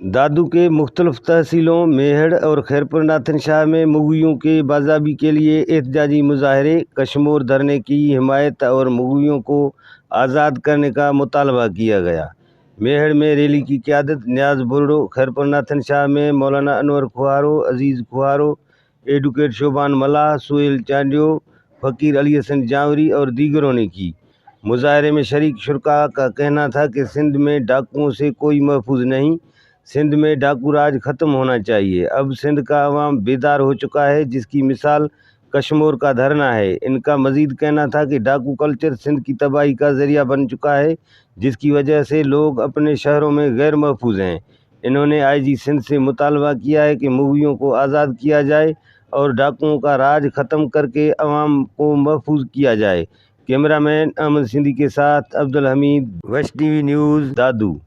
दादू के मुख्तलिफ तहसीलों मेहड़ और खैरपुर नाथन शाह में मुग़लियों के बाज़ाबी के लिए एहतजाजी मुजाहरे, कश्मोर धरने की हिमायत और मुग़लियों को आज़ाद करने का मुतालबा किया गया। मेहड़ में रैली की क़यादत नियाज़ बुर्डो, खैरपुर नाथन शाह में मौलाना अनवर खुहारो, अजीज़ खुहारो, एडवोकेट शोबान मल्लाह, सुहेल चांडियो, फ़कीर अली हसन जावरी और दीगरों ने की। मुजाहरे में शरीक शुरका का कहना था कि सिंध में डाकुओं से कोई महफूज नहीं, सिंध में डाकू राज ख़त्म होना चाहिए। अब सिंध का अवाम बेदार हो चुका है, जिसकी मिसाल कश्मोर का धरना है। इनका मज़ीद कहना था कि डाकू कल्चर सिंध की तबाही का ज़रिया बन चुका है, जिसकी वजह से लोग अपने शहरों में गैर महफूज हैं। इन्होंने IG सिंध से मुतालबा किया है कि मुग़लियों को आज़ाद किया जाए और डाकुओं का राज ख़त्म करके अवाम को महफूज किया जाए। कैमरामैन अहमद सिंधी के साथ Abdul Hamid, west TV news, दादू।